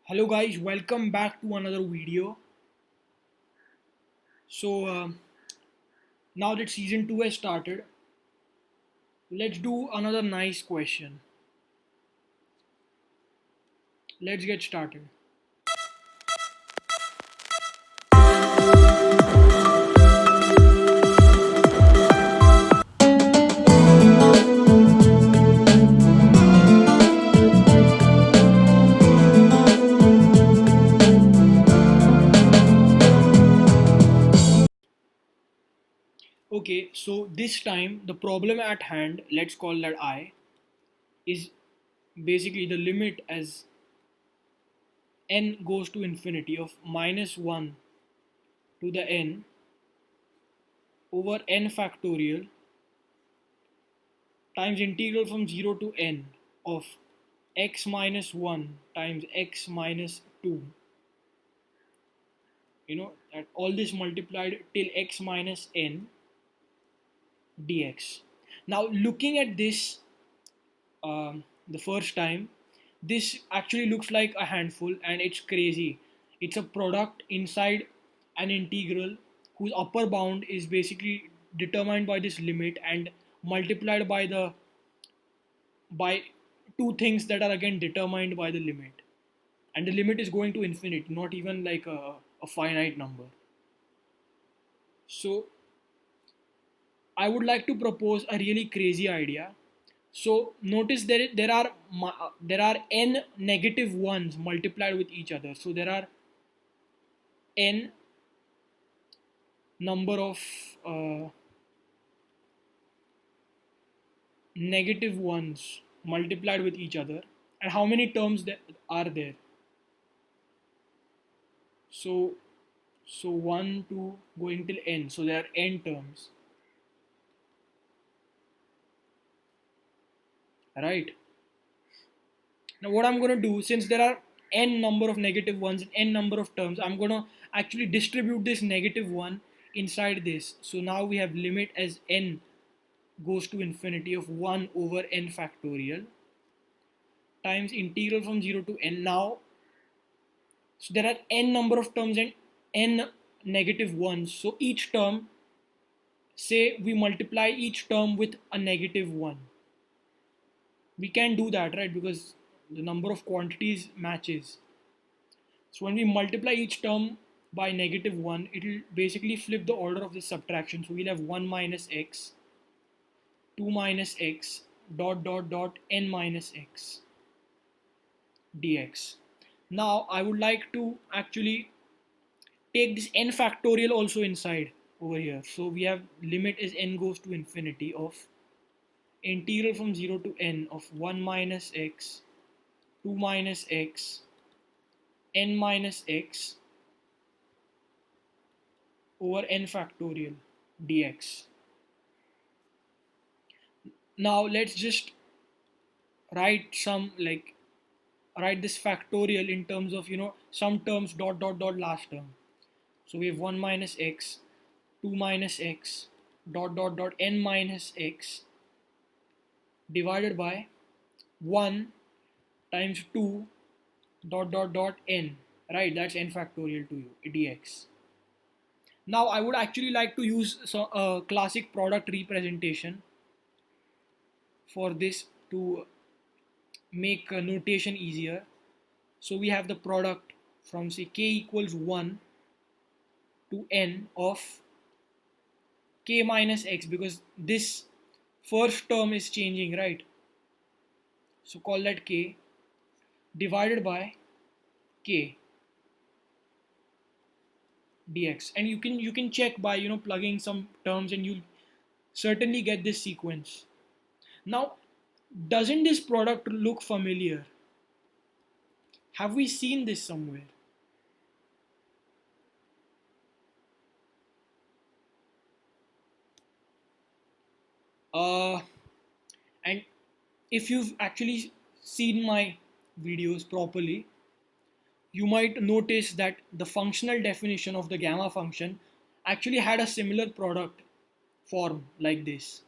Hello guys, welcome back to another video. Now that season 2 has started, let's do another nice question. Let's get started. Okay, so this time the problem at hand, let's call that I, is basically the limit as n goes to infinity of minus 1 to the n over n factorial times integral from 0 to n of x minus 1 times x minus 2, that all this multiplied till x minus n dx. Now looking at this the first time, this actually looks like a handful and it's crazy. It's a product inside an integral whose upper bound is basically determined by this limit and multiplied by two things that are again determined by the limit, and the limit is going to infinity, not even like a finite number. So I would like to propose a really crazy idea. So notice there are n negative ones multiplied with each other. So there are n number of uh, negative ones multiplied with each other, and how many terms there are there? So so 1 2 going till n. So there are n terms, right? Now what I'm going to do, since there are n number of negative ones and n number of terms, I'm going to actually distribute this negative one inside this. So now we have limit as n goes to infinity of 1 over n factorial times integral from 0 to n. Now, so there are n number of terms and n negative ones. So each term, say we multiply each term with a negative 1. We can do that, right? Because the number of quantities matches. So when we multiply each term by negative 1, it will basically flip the order of this subtraction. So we'll have 1 minus x, 2 minus x, dot dot dot n minus x dx. Now I would like to actually take this n factorial also inside over here. So we have limit as n goes to infinity of integral from 0 to n of 1 minus x, 2 minus x, n minus x over n factorial dx. Now let's just write this factorial in terms of some terms dot dot dot last term. So we have 1 minus x, 2 minus x, dot dot dot n minus x divided by 1 times 2 dot dot dot n, right? That's n factorial to you dx. Now I would actually like to use a classic product representation for this to make notation easier. So we have the product from, say, k equals 1 to n of k minus x, because this first term is changing, right? So call that k, divided by k dx. And you can check by plugging some terms, and you'll certainly get this sequence. Now, doesn't this product look familiar? Have we seen this somewhere? uh and if you've actually seen my videos properly, you might notice that the functional definition of the gamma function actually had a similar product form like this.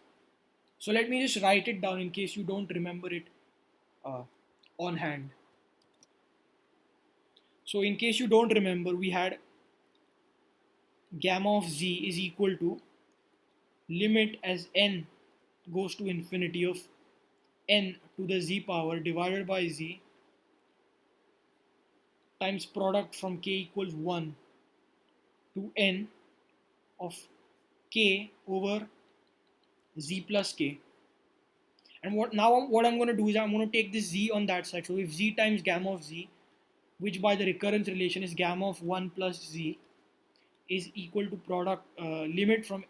So let me just write it down in case you don't remember it uh, on hand. So in case you don't remember, we had gamma of z is equal to limit as n goes to infinity of n to the z power divided by z times product from k equals 1 to n of k over z plus k. And what I'm going to do is I'm going to take this z on that side. So if z times gamma of z, which by the recurrence relation is gamma of 1 plus z, is equal to product limit from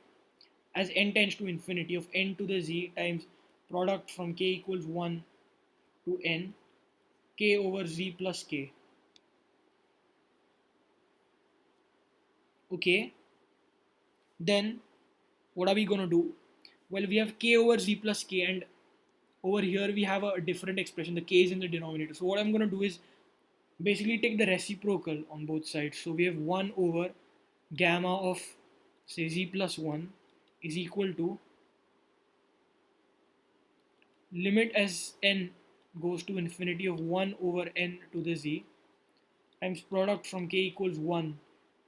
as n tends to infinity of n to the z times product from k equals 1 to n k over z plus k. Okay, then what are we going to do? Well, we have k over z plus k, and over here we have a different expression. The k is in the denominator. So what I'm going to do is basically take the reciprocal on both sides. So we have 1 over gamma of say z plus 1 is equal to limit as n goes to infinity of 1 over n to the z times product from k equals 1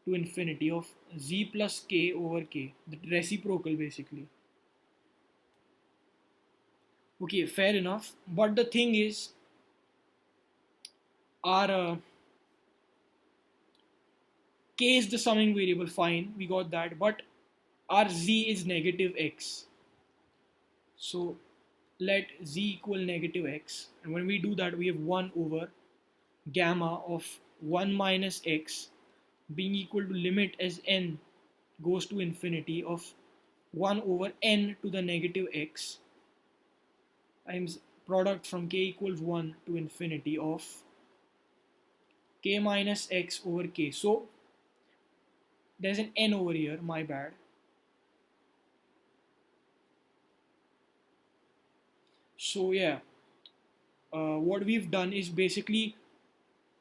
to infinity of z plus k over k, the reciprocal basically. Okay, fair enough. But the thing is, our k is the summing variable, fine, we got that. But our z is negative x. So let z equal negative x. And when we do that, we have 1 over gamma of 1 minus x being equal to limit as n goes to infinity of 1 over n to the negative x times product from k equals 1 to infinity of k minus x over k. So there's an n over here, my bad. So yeah, what we've done is basically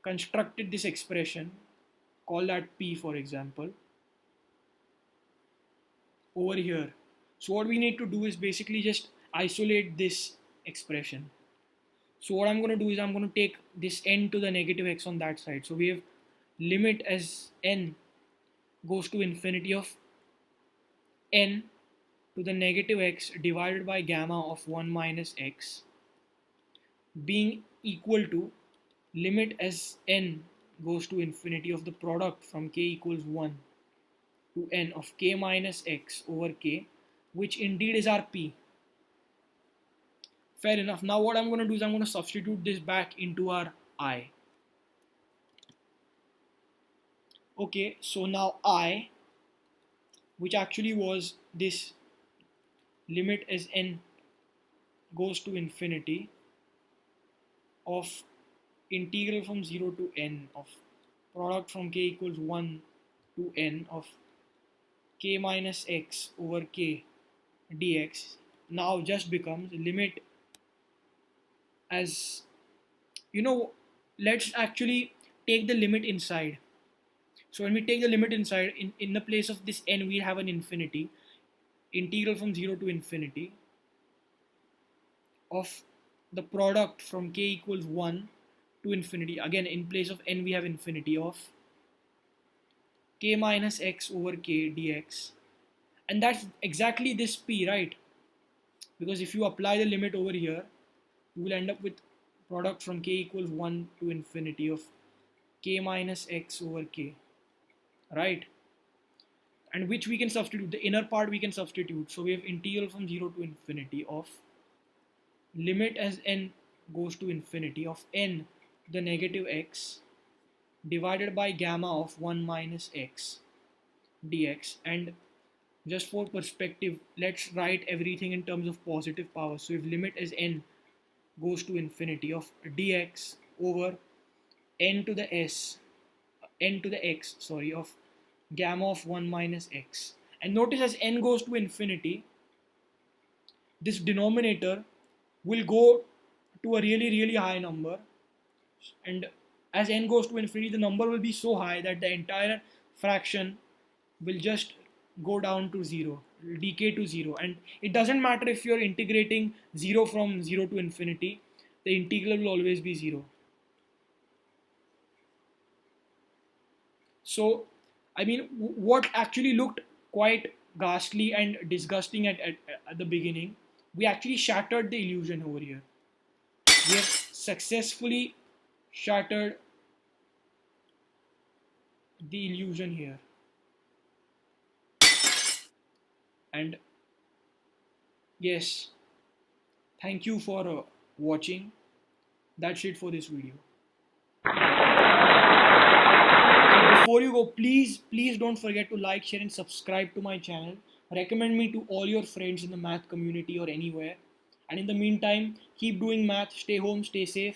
constructed this expression, call that p for example, over here. So what we need to do is basically just isolate this expression. So what I'm going to do is I'm going to take this n to the negative x on that side. So we have limit as n goes to infinity of n to the negative x divided by gamma of 1 minus x being equal to limit as n goes to infinity of the product from k equals 1 to n of k minus x over k, which indeed is our p. Fair enough. Now what I'm going to do is I'm going to substitute this back into our I. Okay, so now I, which actually was this limit as n goes to infinity of integral from 0 to n of product from k equals 1 to n of k minus x over k dx now just becomes limit as, you know, let's actually take the limit inside. So when we take the limit inside, in the place of this n we have an infinity, integral from 0 to infinity of the product from k equals 1 to infinity. Again, in place of n we have infinity of k minus x over k dx. And that's exactly this p, right? Because if you apply the limit over here, you will end up with product from k equals 1 to infinity of k minus x over k, right? And which we can substitute, the inner part we can substitute. So we have integral from 0 to infinity of limit as n goes to infinity of n to the negative x divided by gamma of 1 minus x dx. And just for perspective, let's write everything in terms of positive power. So if limit as n goes to infinity of dx over n to the x, sorry, of gamma of 1 minus x. And notice as n goes to infinity, this denominator will go to a really high number, and as n goes to infinity the number will be so high that the entire fraction will just go down to 0, decay to 0. And it doesn't matter if you're integrating 0 from 0 to infinity, the integral will always be 0. So, I mean, what actually looked quite ghastly and disgusting at the beginning, we actually shattered the illusion over here. We have successfully shattered the illusion here. And yes, thank you for watching. That's it for this video. And before you go, please don't forget to like, share, and subscribe to my channel. Recommend me to all your friends in the math community or anywhere. And in the meantime, keep doing math, stay home, stay safe.